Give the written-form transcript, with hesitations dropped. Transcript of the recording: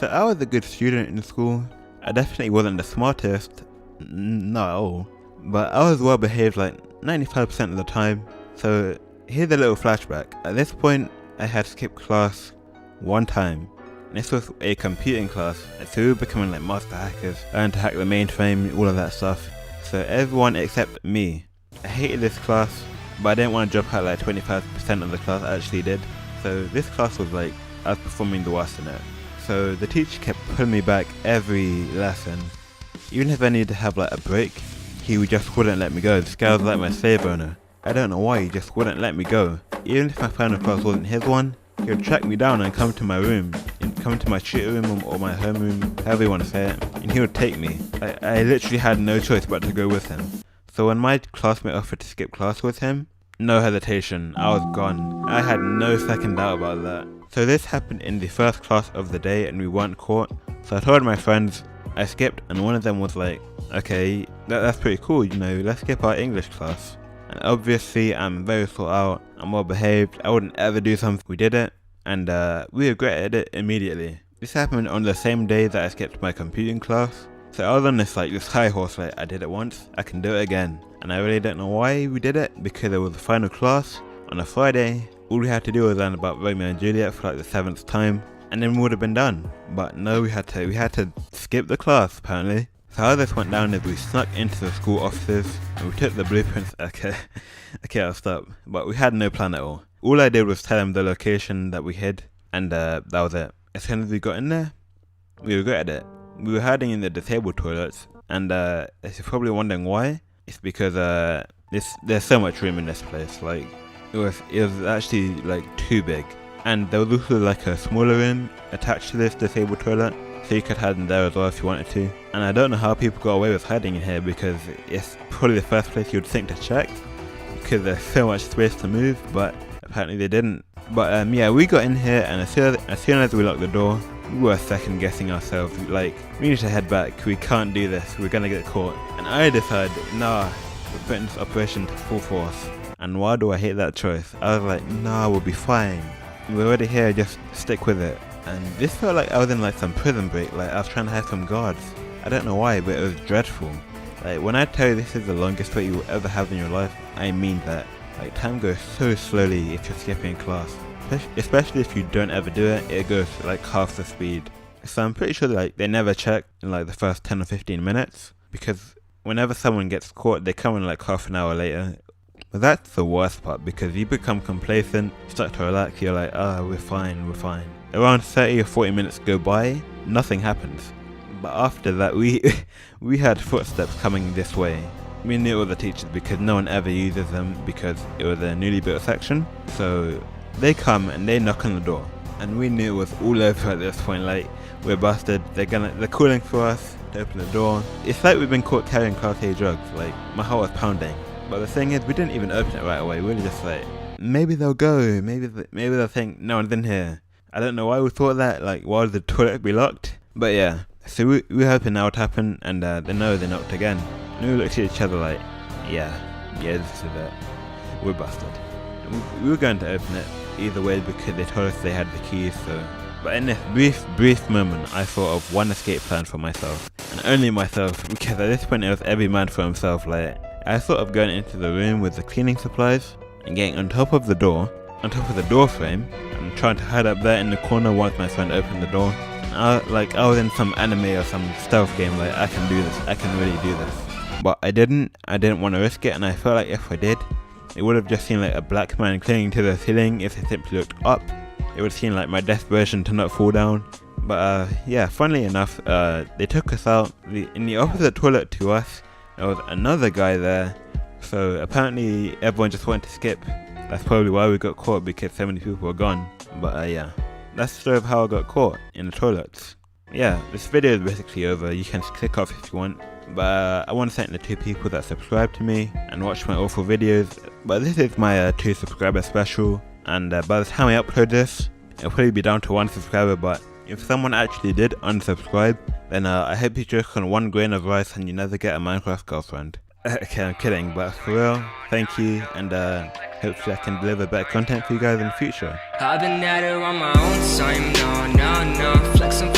So I was a good student in school. I definitely wasn't the smartest, not at all, but I was well behaved like 95% of the time. So here's a little flashback. At this point, I had skipped class one time. This was a computing class, so we were becoming like master hackers, learning to hack the mainframe, all of that stuff. So everyone except me. I hated this class, but I didn't want to drop out like 25% of the class I actually did. So this class was like, I was performing the worst in it. So the teacher kept pulling me back every lesson. Even if I needed to have like a break, he just wouldn't let me go. This guy was like my slave owner. I don't know why, he just wouldn't let me go. Even if my final class wasn't his one, he would track me down and come to my room, and come to my tutor room or my home room, however you want to say it, and he would take me. I literally had no choice but to go with him. So when my classmate offered to skip class with him, no hesitation, I was gone. I had no second doubt about that. So this happened in the first class of the day and we weren't caught. So I told my friends I skipped, and one of them was like, okay, that's pretty cool, you know, let's skip our English class. And obviously I'm very thought out, I'm well behaved, I wouldn't ever do something. We did it, and we regretted it immediately. This happened on the same day that I skipped my computing class. So I was on this high horse, like I did it once, I can do it again. And I really don't know why we did it, because it was the final class on a Friday. All we had to do was learn about Romeo and Juliet for like the 7th time, and then we would have been done. But no, we had to skip the class apparently. So how this went down is we snuck into the school offices and we took the blueprints. Okay, I'll stop. But we had no plan at all. All I did was tell them the location that we hid, and that was it. As soon as we got in there, we regretted it. We were hiding in the disabled toilets, and if you're probably wondering why, it's because there's so much room in this place. Like it was actually like too big, and there was also like a smaller room attached to this disabled toilet, so you could hide in there as well if you wanted to. And I don't know how people got away with hiding in here, because it's probably the first place you'd think to check, because there's so much space to move, but apparently they didn't. But yeah, we got in here, and as soon as we locked the door, we were second guessing ourselves. Like, we need to head back, we can't do this, we're gonna get caught. And I decided, nah, we're putting this operation to full force. And why do I hate that choice? I was like, nah, we'll be fine. We're already here, just stick with it. And this felt like I was in like some prison break, like I was trying to hide from guards. I don't know why, but it was dreadful. Like, when I tell you this is the longest wait you will ever have in your life, I mean that. Like, time goes so slowly if you're skipping class. Especially if you don't ever do it, it goes like half the speed. So I'm pretty sure like they never check in like the first 10 or 15 minutes, because whenever someone gets caught, they come in like half an hour later. But that's the worst part, because you become complacent, you start to relax, you're like, we're fine. Around 30 or 40 minutes go by, nothing happens. But after that, we had footsteps coming this way. We knew it was the teachers, because no one ever uses them, because it was a newly built section. So they come and they knock on the door, and we knew it was all over at this point. Like, we're busted, they're calling for us to open the door. It's like we've been caught carrying Class A drugs. Like, my heart was pounding. But the thing is, we didn't even open it right away. We were just like, maybe they'll go, maybe they'll think no one's in here. I don't know why we thought that, like, why would the toilet be locked? But yeah, so we were hoping that would happen, and they knocked again. And we looked at each other like, yeah, this is it, we're busted. And we were going to open it either way, because they told us they had the keys. So, but in this brief moment, I thought of one escape plan for myself, and only myself, because at this point it was every man for himself. Like, I thought of going into the room with the cleaning supplies and getting on top of the door frame, and trying to hide up there in the corner once my friend opened the door. I was in some anime or some stealth game, like, I can do this, I can really do this. But I didn't want to risk it, and I felt like if I did, it would have just seemed like a black man clinging to the ceiling. If I simply looked up, it would seem like my desperation to not fall down. But yeah, funnily enough, they took us out. In the opposite toilet to us, there was another guy there. So apparently everyone just wanted to skip. That's probably why we got caught, because so many people were gone. But yeah, that's the story of how I got caught in the toilets. Yeah, this video is basically over. You can click off if you want. But I want to thank the 2 people that subscribe to me and watch my awful videos. But this is my 2 subscriber special, and by the time I upload this, it'll probably be down to 1 subscriber. But if someone actually did unsubscribe, then I hope you joke on 1 grain of rice and you never get a Minecraft girlfriend. Okay, I'm kidding, but for real, thank you, and hopefully I can deliver better content for you guys in the future. I've been at it on my own time, no, flexing